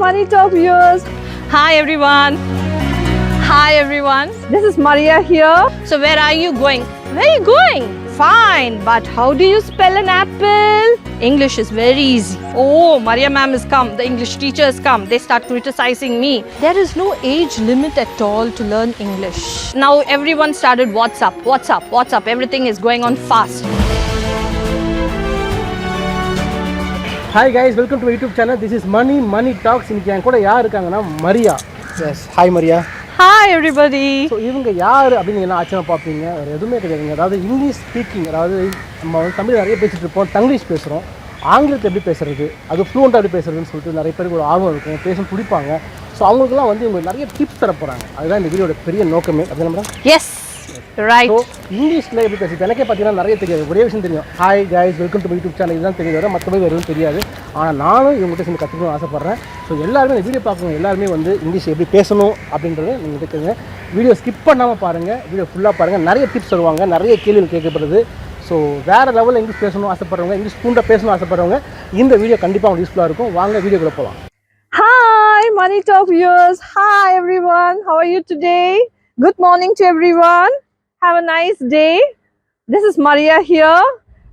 Money Talk viewers. Hi everyone. Hi everyone. This is Maria here. So where are you going? Where are you going? Fine, but how do you spell an apple? English is very easy. Oh, Maria ma'am has come. The English teacher has come. They start criticizing me. There is no age limit at all to learn English. Now everyone started WhatsApp. Everything is going on fast. Hi guys, welcome to my YouTube channel. This is Money Talks. இன்னைக்கு என் கூட யார் இருக்காங்கன்னா Maria. Yes, hi Maria. Hi everybody. So இவங்க யார் அப்படின்னு என்ன ஆச்சரியம் பார்ப்பீங்க. வேறு எதுவுமே கிடையாதுங்க. அதாவது இங்கிலீஷ் ஸ்பீக்கிங், அதாவது நம்ம வந்து தமிழ் நிறைய பேசிகிட்டு இருப்போம், தங்கிலீஷ் பேசுகிறோம், ஆங்கிலத்தை எப்படி பேசுறது, அது ஃப்ளூவெண்ட்டாக எப்படி பேசுறதுன்னு சொல்லிட்டு நிறைய பேருக்கு ஒரு ஆர்வம் இருக்கும், பேச பிடிப்பாங்க. ஸோ அவங்களுக்குலாம் வந்து இவங்க நிறைய டிப்ஸ் தர போகிறாங்க. அதுதான் இந்த வீடியோட பெரிய நோக்கமே. அப்படின்னா மேடம்? S right. ஸோ இங்கிலீஷில் எப்படி பேசுறது எனக்கே பார்த்தீங்கன்னா நிறைய தெரியாது. ஒரே விஷயம் தெரியும், hi guys welcome to my YouTube channel, இதுதான் தெரியாது, வர மற்றபடி எதுவும் தெரியாது. ஆனால் நானும் இவங்ககிட்ட சேர்ந்து கற்றுக்கணும்னு ஆசைப்பட்றேன். ஸோ எல்லாருமே இந்த வீடியோ பார்க்கணும், எல்லாருமே வந்து இங்கிலீஷ் எப்படி பேசணும் அப்படின்றத நீங்கள் கேட்குங்க. வீடியோ ஸ்கிப் பண்ணாமல் பாருங்கள், வீடியோ ஃபுல்லாக பாருங்கள். நிறைய டிப்ஸ் வருவாங்க, நிறைய கேள்விகள் கேட்கப்படுது. ஸோ வேறு லெவலில் இங்கிலீஷ் பேசணும் ஆசைப்படுறவங்க, இங்கிலீஷ் பூண்டாக பேசணும் ஆசைப்படுறவங்க இந்த வீடியோ கண்டிப்பாக உங்களுக்கு யூஸ்ஃபுல்லாக இருக்கும். வாங்க வீடியோக்குள்ளே போகலாம். Hi Money Talk viewers. Hi everyone. How are you today? Good morning to everyone. Have a nice day. This is Maria here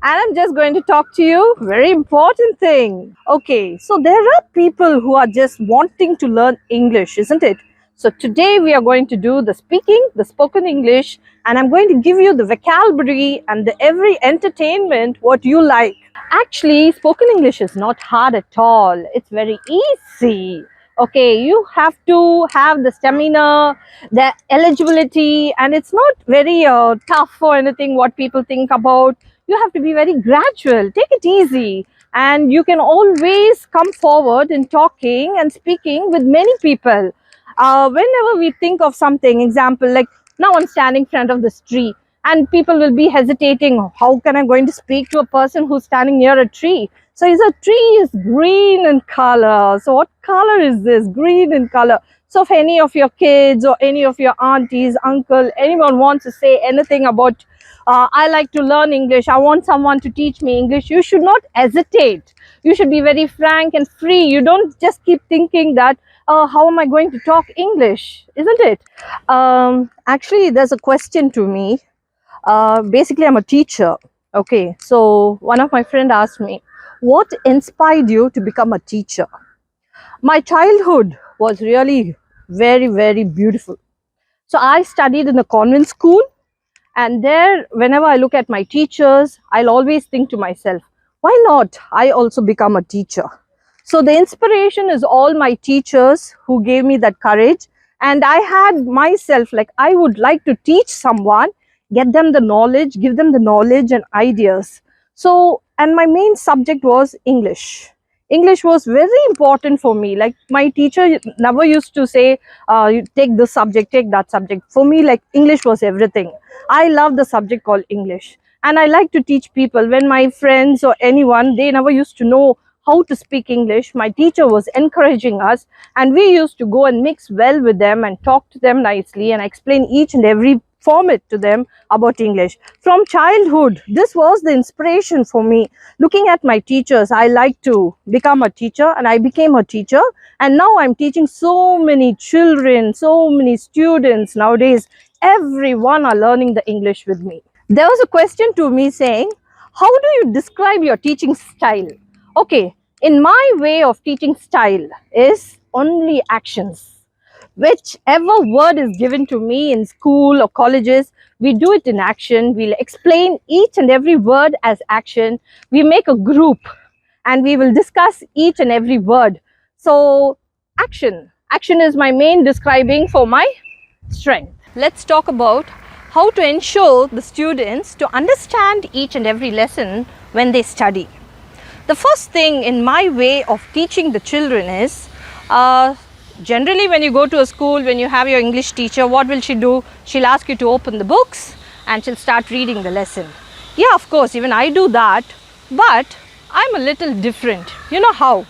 and I'm just going to talk to you very important thing. Okay, so there are people who are just wanting to learn English, isn't it? So today we are going to do the speaking, the spoken English, and I'm going to give you the vocabulary and the every entertainment what you like. Actually, spoken English is not hard at all. It's very easy. Okay, you have to have the stamina, the eligibility, and it's not very tough or anything what people think about. You have to be very gradual. Take it easy, and you can always come forward in talking and speaking with many people. Whenever we think of something, example like now I'm standing in front of this tree and people will be hesitating, how can I going to speak to a person who's standing near a tree? So a tree is green in color. So what color is this? Green in color. So if any of your kids or any of your aunties, uncle, anyone wants to say anything about I like to learn English, I want someone to teach me English, you should not hesitate. You should be very frank and free. You don't just keep thinking that how am I going to talk English, isn't it? Actually, there's a question to me. Basically, I'm a teacher. Okay, so one of my friends asked me, what inspired you to become a teacher? My childhood was really very, very beautiful. So I studied in a convent school, and there, whenever I look at my teachers, I'll always think to myself, why not I also become a teacher? So the inspiration is all my teachers who gave me that courage, and I had myself like I would like to teach someone, get them the knowledge, give them the knowledge and ideas. So, and my main subject was English. English was very important for me. Like my teacher never used to say, you take this subject, take that subject. For me, like English was everything. I love the subject called English. And I like to teach people. When my friends or anyone, they never used to know how to speak English, my teacher was encouraging us, and we used to go and mix well with them and talk to them nicely and explain each and every format to them about English. From childhood, this was the inspiration for me. Looking at my teachers, I like to become a teacher, and I became a teacher, and now I'm teaching so many children, so many students. Nowadays, everyone are learning the English with me. There was a question to me saying, how do you describe your teaching style? Okay, in my way of teaching style is only actions. Whichever word is given to me in school or colleges, we do it in action. We'll explain each and every word as action. We make a group and we will discuss each and every word. So action is my main describing for my strength. Let's talk about how to ensure the students to understand each and every lesson when they study. The first thing in my way of teaching the children is, generally when you go to a school, when you have your English teacher, what will she do? She'll ask you to open the books and she'll start reading the lesson. Yeah, of course, even I do that, but I'm a little different. You know how?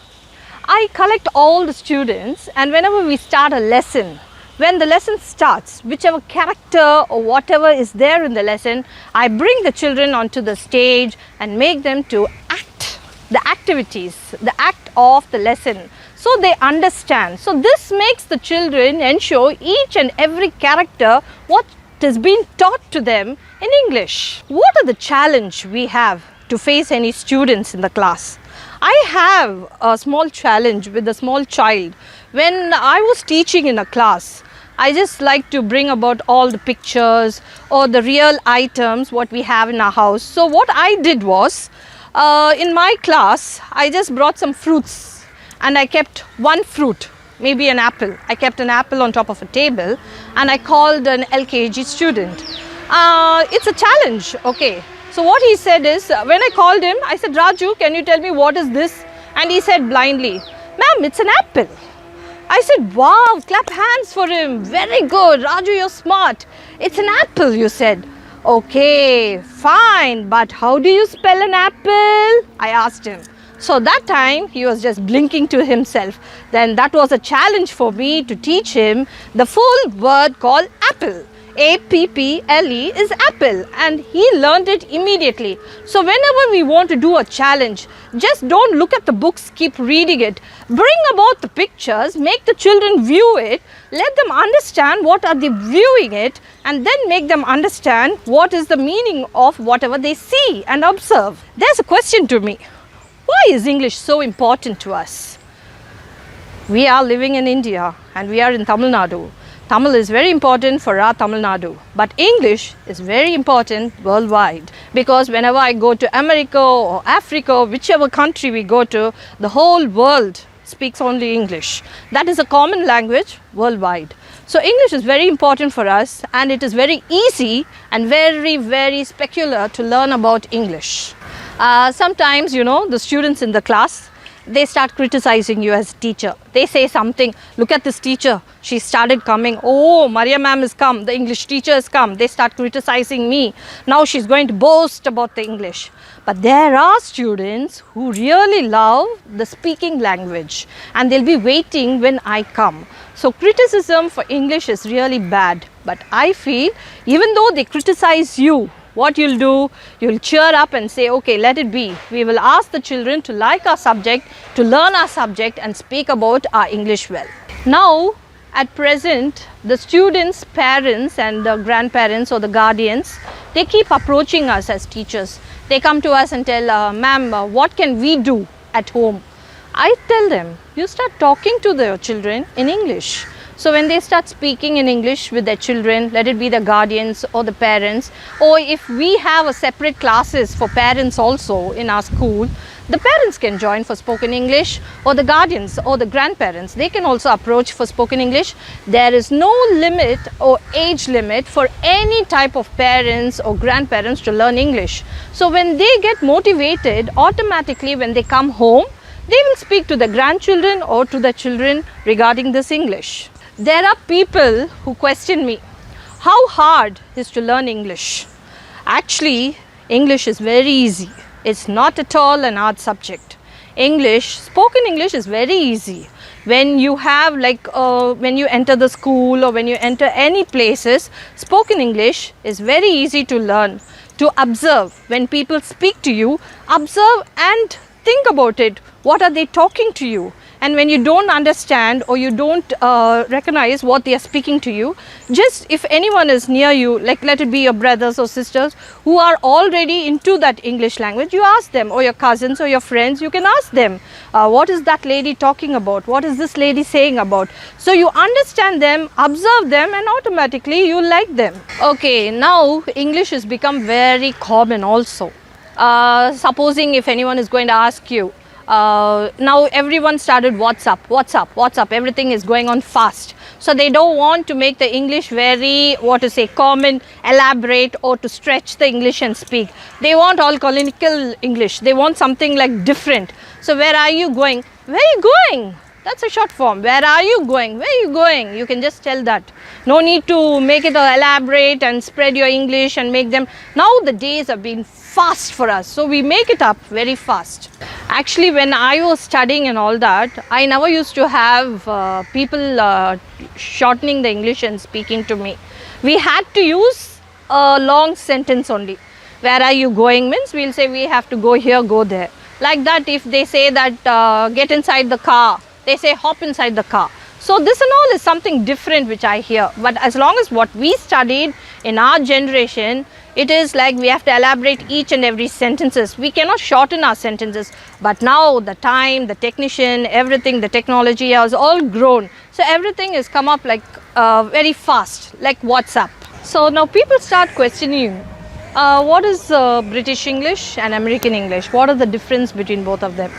I collect all the students, and whenever we start a lesson, when the lesson starts, whichever character or whatever is there in the lesson, I bring the children onto the stage and make them to act the activities, the act of the lesson. so they understand. So this makes the children ensure each and every character what is being taught to them in English. What are the challenge we have to face any students in the class? I have a small challenge with a small child. When I was teaching in a class, I just like to bring about all the pictures or the real items what we have in our house. So what I did was, in my class, I just brought some fruits and I kept one fruit, maybe an apple. I kept an apple on top of a table and I called an LKG student. It's a challenge, okay. So what he said is, when I called him, I said, Raju, can you tell me what is this? And he said blindly, ma'am, it's an apple. I said, wow, clap hands for him. Very good. Raju, you're smart. It's an apple, you said. Okay, fine. But how do you spell an apple? I asked him. So that time he was just blinking to himself. Then that was a challenge for me to teach him the full word called apple. A-P-P-L-E is apple, and he learned it immediately. So whenever we want to do a challenge, just don't look at the books, keep reading it. Bring about the pictures, make the children view it, let them understand what are they viewing it, and then make them understand what is the meaning of whatever they see and observe. There's a question to me. Why is English so important to us? We are living in India and we are in Tamil Nadu. Tamil is very important for our Tamil Nadu, but English is very important worldwide, because whenever I go to America or Africa, whichever country we go to, the whole world speaks only English. That is a common language worldwide. So English is very important for us, and it is very easy and very, very specular to learn about English. Sometimes, the students in the class, they start criticizing you as a teacher. They say something, look at this teacher, she started coming, oh, Maria ma'am has come, the English teacher has come. They start criticizing me. Now she's going to boast about the English. But there are students who really love the speaking language, and they'll be waiting when I come. So criticism for English is really bad. But I feel, even though they criticize you, what you'll do, you'll cheer up and say, okay, let it be. We will ask the children to like our subject, to learn our subject and speak about our English well. Now, at present, the students' parents and the grandparents or the guardians, they keep approaching us as teachers. They come to us and tell, ma'am, what can we do at home? I tell them, you start talking to their children in English. So when they start speaking in English with their children, let it be the guardians or the parents, or if we have a separate classes for parents also in our school, the parents can join for spoken English, or the guardians or the grandparents, they can also approach for spoken English. There is no limit or age limit for any type of parents or grandparents to learn English. So when they get motivated, automatically when they come home, they will speak to the grandchildren or to the children regarding this English. There are people who question me, how hard is to learn English? Actually, English is very easy. It's not at all an hard subject. Spoken English is very easy. When you have when you enter the school or when you enter any places, spoken English is very easy to learn, to observe. When people speak to you, observe and think about it. What are they talking to you? And when you don't understand or you don't recognize what they are speaking to you, just if anyone is near you, like let it be your brothers or sisters who are already into that English language, you ask them, or your cousins or your friends, you can ask them, what is that lady talking about? What is this lady saying about? So you understand them, observe them, and automatically you like them. Okay, now English has become very common also. Supposing if anyone is going to ask you, now everyone started WhatsApp, everything is going on fast. So they don't want to make the English very, common, elaborate, or to stretch the English and speak. They want all clinical English. They want something like different. So where are you going? Where are you going? That's a short form. Where are you going? Where are you going? You can just tell that. No need to make it elaborate and spread your English and make them. Now the days have been fast for us, so we make it up very fast. Actually, when I was studying and all that, I never used to have people shortening the English and speaking to me. We had to use a long sentence only. Where are you going means we'll say we have to go here, go there. Like that, if they say that get inside the car, they say hop inside the car. So this and all is something different which I hear. But as long as what we studied in our generation, it is like we have to elaborate each and every sentences. We cannot shorten our sentences. But now the time, the technician, everything, the technology has all grown. So everything has come up like very fast, like WhatsApp. So now people start questioning, what is British English and American English? What are the difference between both of them?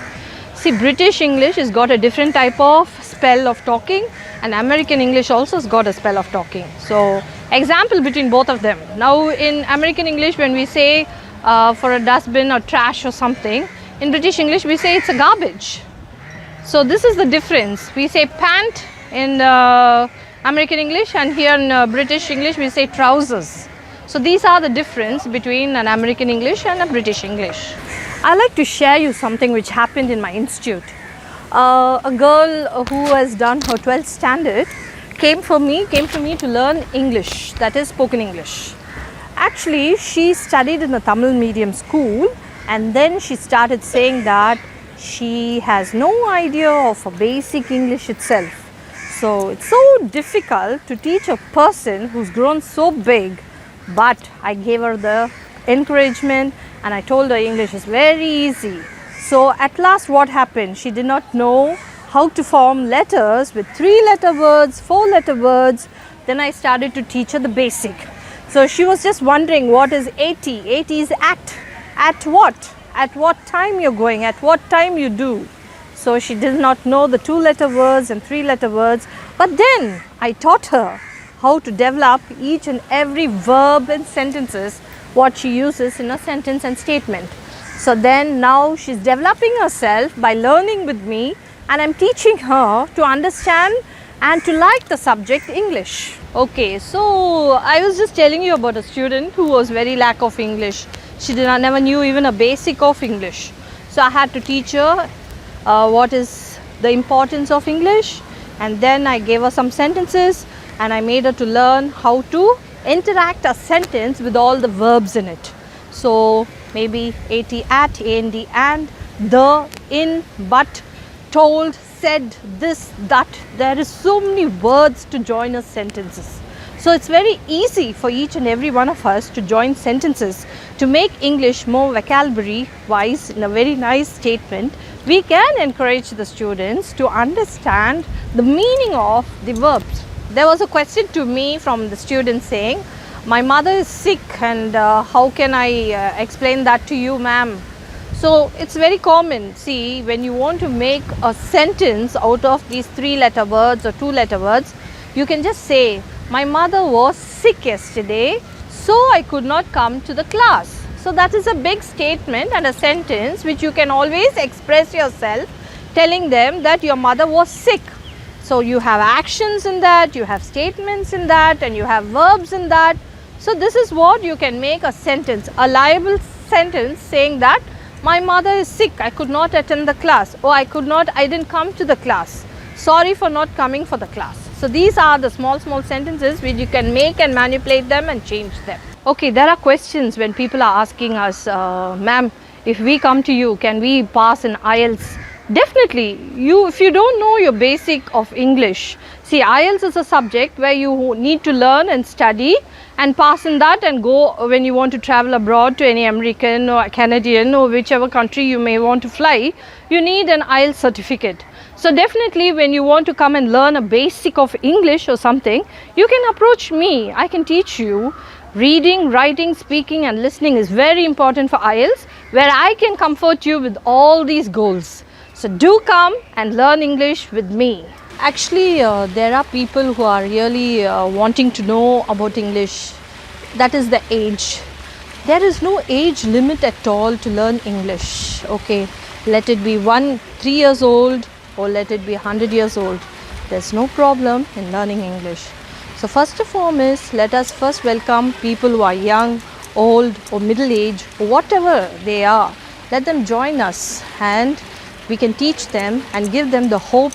See, British English has got a different type of spell of talking, and American English also has got a spell of talking. So, example between both of them. Now, in American English, when we say for a dustbin or trash or something, in British English, we say it's a garbage. So, this is the difference. We say pant in American English, and here in British English, we say trousers. So, these are the difference between an American English and a British English. I like to share you something which happened in my institute. A girl who has done her 12th standard came to me to learn English, that is spoken English. Actually, she studied in a Tamil medium school, and then she started saying that she has no idea of a basic English itself. So it's so difficult to teach a person who's grown so big, but I gave her the encouragement and I told her English is very easy. So at last what happened? She did not know how to form letters with 3-letter words, 4-letter words. Then I started to teach her the basic. So she was just wondering what is 80? 80 is at. At what? At what time you're going? At what time you do? So she did not know the 2-letter words and 3-letter words. But then I taught her how to develop each and every verb and sentences what she uses in a sentence and statement. So then now she's developing herself by learning with me, and I'm teaching her to understand and to like the subject English. Okay, so I was just telling you about a student who was very lack of English. She never knew even a basic of English. So I had to teach her what is the importance of English, and then I gave her some sentences and I made her to learn how to interact a sentence with all the verbs in it. So maybe at, and, the, in, but, told, said, this, that. There is so many words to join a sentences. So it's very easy for each and every one of us to join sentences to make English more vocabulary wise in a very nice statement. We can encourage the students to understand the meaning of the verbs. There was a question to me from the student saying, my mother is sick and how can I explain that to you, ma'am? So it's very common. See, when you want to make a sentence out of these 3-letter words or 2-letter words, you can just say, my mother was sick yesterday, so I could not come to the class. So that is a big statement and a sentence which you can always express yourself, telling them that your mother was sick. So you have actions in that, you have statements in that, and you have verbs in that. So this is what you can make a sentence, a liable sentence saying that my mother is sick, I could not attend the class, or I didn't come to the class. Sorry for not coming for the class. So these are the small sentences which you can make and manipulate them and change them. Okay, there are questions when people are asking us, ma'am, if we come to you, can we pass in Ielts? Definitely, if you don't know your basic of English, see, Ielts is a subject where you need to learn and study and pass in that and go when you want to travel abroad to any American or Canadian or whichever country you may want to fly, you need an Ielts certificate. So definitely when you want to come and learn a basic of English or something, you can approach me. I can teach you. Reading, writing, speaking and listening is very important for Ielts, where I can comfort you with all these goals. So do come and learn English with me. Actually, there are people who are really wanting to know about English. That is the age. There is no age limit at all to learn English. Okay, let it be 3 years old or let it be 100 years old. There's no problem in learning English. So first of all, let us first welcome people who are young, old or middle age or whatever they are. Let them join us and we can teach them and give them the hope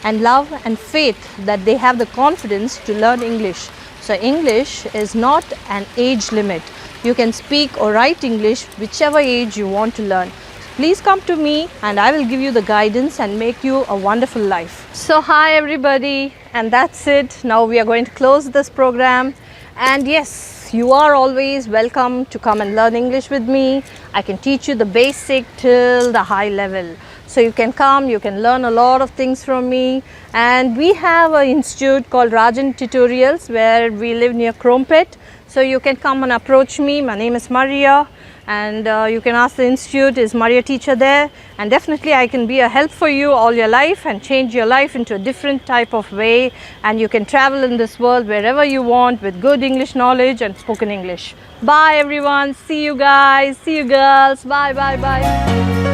and love and faith that they have the confidence to learn English. So English is not an age limit. You can speak or write English whichever age you want to learn. please come to me and I will give you the guidance and make you a wonderful life. So hi everybody, and that's it. Now we are going to close this program, and yes, you are always welcome to come and learn English with me. I can teach you the basic till the high level. So you can come, you can learn a lot of things from me. And we have an institute called RAAJ Tutorials where we live near CHROMEPET. So you can come and approach me. My name is Maria, and you can ask the institute, is Maria teacher there? And definitely I can be a help for you all your life and change your life into a different type of way, and you can travel in this world wherever you want with good English knowledge and spoken English. Bye everyone, see you guys, see you girls, bye bye bye.